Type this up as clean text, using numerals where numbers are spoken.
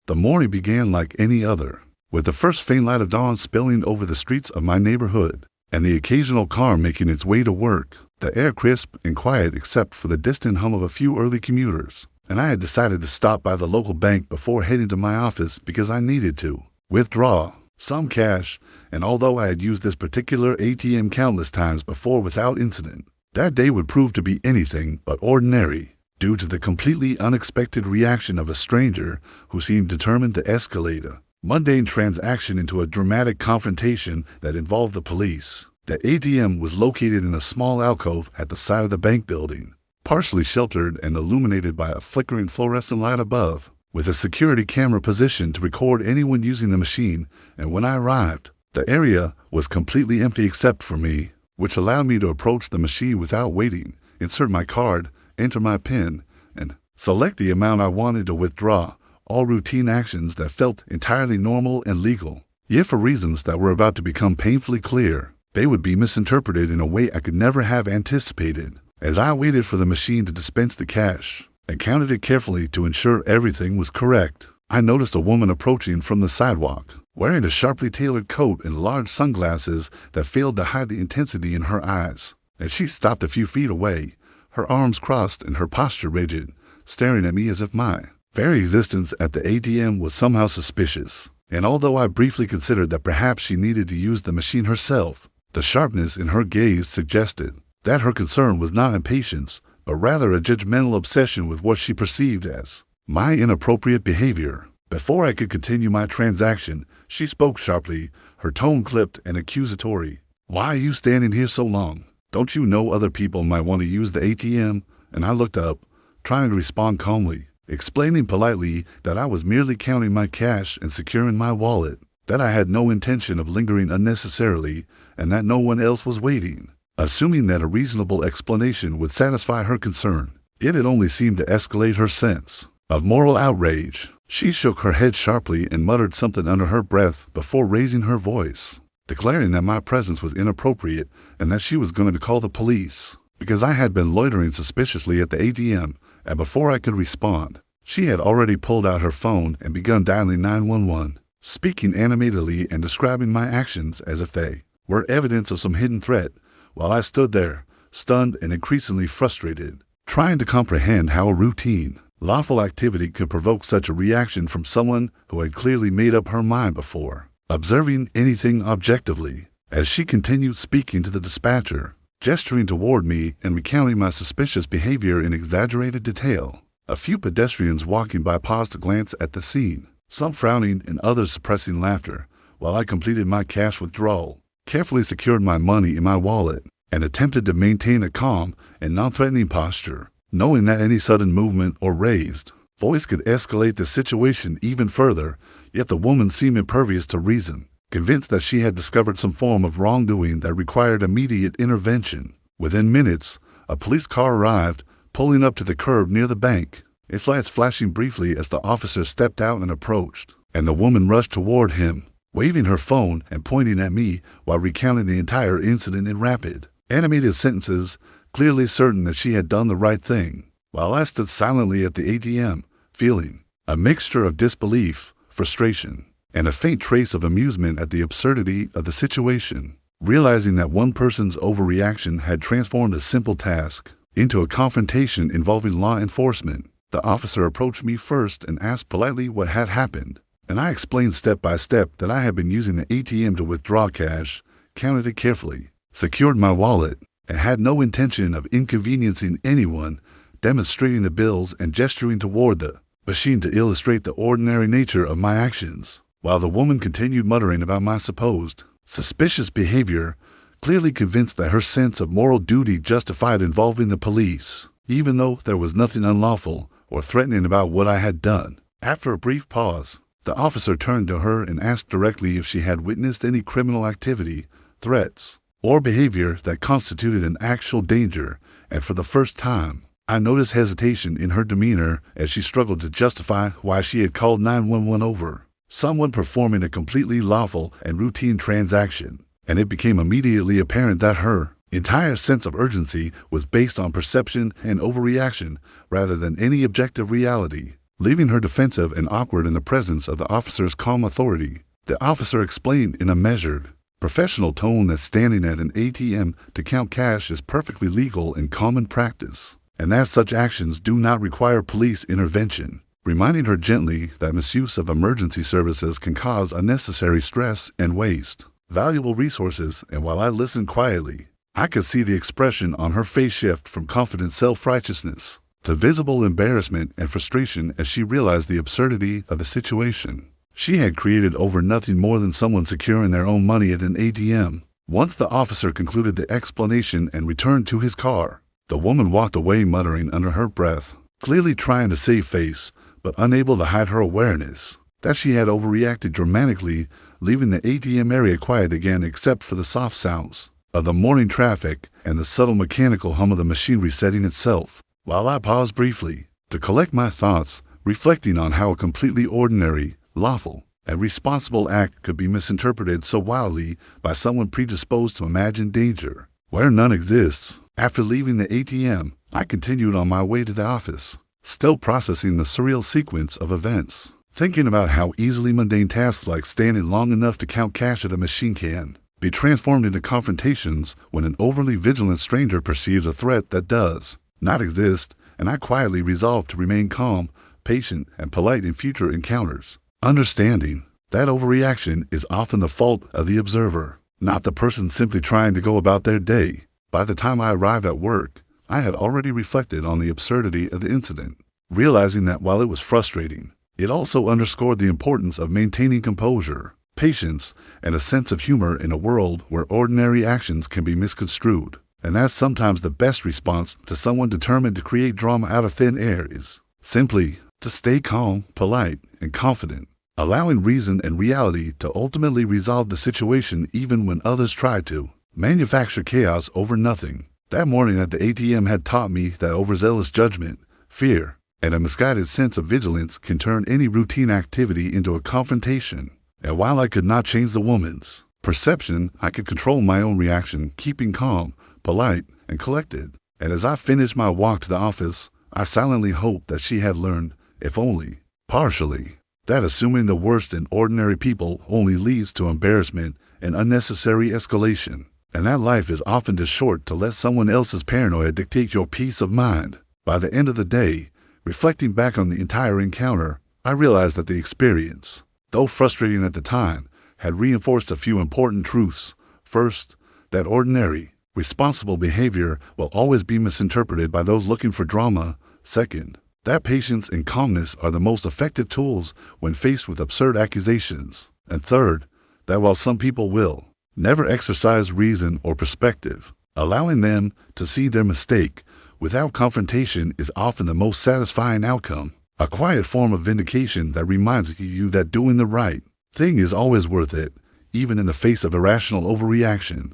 The morning began like any other, with the first faint light of dawn spilling over the streets of my neighborhood, and the occasional car making its way to work, the air crisp and quiet except for the distant hum of a few early commuters. And I had decided to stop by the local bank before heading to my office because I needed to withdraw some cash, and although I had used this particular ATM countless times before without incident, that day would prove to be anything but ordinary due to the completely unexpected reaction of a stranger who seemed determined to escalate a mundane transaction into a dramatic confrontation that involved the police. The ATM was located in a small alcove at the side of the bank building, partially sheltered and illuminated by a flickering fluorescent light above, with a security camera positioned to record anyone using the machine. And when I arrived, the area was completely empty except for me, which allowed me to approach the machine without waiting, insert my card, enter my PIN, and select the amount I wanted to withdraw, all routine actions that felt entirely normal and legal. Yet for reasons that were about to become painfully clear, they would be misinterpreted in a way I could never have anticipated. As I waited for the machine to dispense the cash and counted it carefully to ensure everything was correct, I noticed a woman approaching from the sidewalk, wearing a sharply tailored coat and large sunglasses that failed to hide the intensity in her eyes. As she stopped a few feet away, her arms crossed and her posture rigid, staring at me as if my very existence at the ATM was somehow suspicious. And although I briefly considered that perhaps she needed to use the machine herself, the sharpness in her gaze suggested that her concern was not impatience, but rather a judgmental obsession with what she perceived as my inappropriate behavior. Before I could continue my transaction, she spoke sharply, her tone clipped and accusatory. "Why are you standing here so long? Don't you know other people might want to use the ATM?" And I looked up, trying to respond calmly, explaining politely that I was merely counting my cash and securing my wallet, that I had no intention of lingering unnecessarily, and that no one else was waiting. Assuming that a reasonable explanation would satisfy her concern, yet it only seemed to escalate her sense of moral outrage. She shook her head sharply and muttered something under her breath before raising her voice, declaring that my presence was inappropriate and that she was going to call the police because I had been loitering suspiciously at the ATM. And before I could respond, she had already pulled out her phone and begun dialing 911, speaking animatedly and describing my actions as if they were evidence of some hidden threat, while I stood there, stunned and increasingly frustrated, trying to comprehend how a routine, lawful activity could provoke such a reaction from someone who had clearly made up her mind before observing anything objectively. As she continued speaking to the dispatcher, gesturing toward me and recounting my suspicious behavior in exaggerated detail, a few pedestrians walking by paused to glance at the scene, some frowning and others suppressing laughter, while I completed my cash withdrawal, carefully secured my money in my wallet, and attempted to maintain a calm and non-threatening posture, knowing that any sudden movement or raised voice could escalate the situation even further. Yet the woman seemed impervious to reason, convinced that she had discovered some form of wrongdoing that required immediate intervention. Within minutes, a police car arrived, pulling up to the curb near the bank, its lights flashing briefly as the officer stepped out and approached, and the woman rushed toward him, waving her phone and pointing at me while recounting the entire incident in rapid, animated sentences, clearly certain that she had done the right thing, while I stood silently at the ATM, feeling a mixture of disbelief, frustration, and a faint trace of amusement at the absurdity of the situation. Realizing that one person's overreaction had transformed a simple task into a confrontation involving law enforcement, the officer approached me first and asked politely what had happened, and I explained step by step that I had been using the ATM to withdraw cash, counted it carefully, secured my wallet, and had no intention of inconveniencing anyone, demonstrating the bills and gesturing toward the machine to illustrate the ordinary nature of my actions, while the woman continued muttering about my supposed suspicious behavior, clearly convinced that her sense of moral duty justified involving the police, even though there was nothing unlawful or threatening about what I had done. After a brief pause, the officer turned to her and asked directly if she had witnessed any criminal activity, threats, or behavior that constituted an actual danger, and for the first time, I noticed hesitation in her demeanor as she struggled to justify why she had called 911 over someone performing a completely lawful and routine transaction, and it became immediately apparent that her entire sense of urgency was based on perception and overreaction rather than any objective reality. leaving her defensive and awkward in the presence of the officer's calm authority. The officer explained in a measured, professional tone that standing at an ATM to count cash is perfectly legal and common practice, and that such actions do not require police intervention, reminding her gently that misuse of emergency services can cause unnecessary stress and waste valuable resources. And while I listened quietly, I could see the expression on her face shift from confident self-righteousness to visible embarrassment and frustration as she realized the absurdity of the situation. She had created over nothing more than someone securing their own money at an ATM. Once the officer concluded the explanation and returned to his car, the woman walked away muttering under her breath, clearly trying to save face, but unable to hide her awareness that she had overreacted dramatically, leaving the ATM area quiet again except for the soft sounds of the morning traffic and the subtle mechanical hum of the machine resetting itself. While I paused briefly to collect my thoughts, reflecting on how a completely ordinary, lawful, and responsible act could be misinterpreted so wildly by someone predisposed to imagine danger where none exists. After leaving the ATM, I continued on my way to the office, still processing the surreal sequence of events, thinking about how easily mundane tasks like standing long enough to count cash at a machine can be transformed into confrontations when an overly vigilant stranger perceives a threat that does not exist, and I quietly resolved to remain calm, patient, and polite in future encounters, understanding that overreaction is often the fault of the observer, not the person simply trying to go about their day. By the time I arrived at work, I had already reflected on the absurdity of the incident, realizing that while it was frustrating, it also underscored the importance of maintaining composure, patience, and a sense of humor in a world where ordinary actions can be misconstrued. And that's sometimes the best response to someone determined to create drama out of thin air is simply to stay calm, polite, and confident, allowing reason and reality to ultimately resolve the situation even when others try to manufacture chaos over nothing. That morning at the ATM had taught me that overzealous judgment, fear, and a misguided sense of vigilance can turn any routine activity into a confrontation. And while I could not change the woman's perception, I could control my own reaction, keeping calm, polite, and collected. And as I finished my walk to the office, I silently hoped that she had learned, if only partially, that assuming the worst in ordinary people only leads to embarrassment and unnecessary escalation, and that life is often too short to let someone else's paranoia dictate your peace of mind. By the end of the day, reflecting back on the entire encounter, I realized that the experience, though frustrating at the time, had reinforced a few important truths. First, that ordinary, responsible behavior will always be misinterpreted by those looking for drama. Second, that patience and calmness are the most effective tools when faced with absurd accusations. And third, that while some people will never exercise reason or perspective, allowing them to see their mistake without confrontation is often the most satisfying outcome. A quiet form of vindication that reminds you that doing the right thing is always worth it, even in the face of irrational overreaction.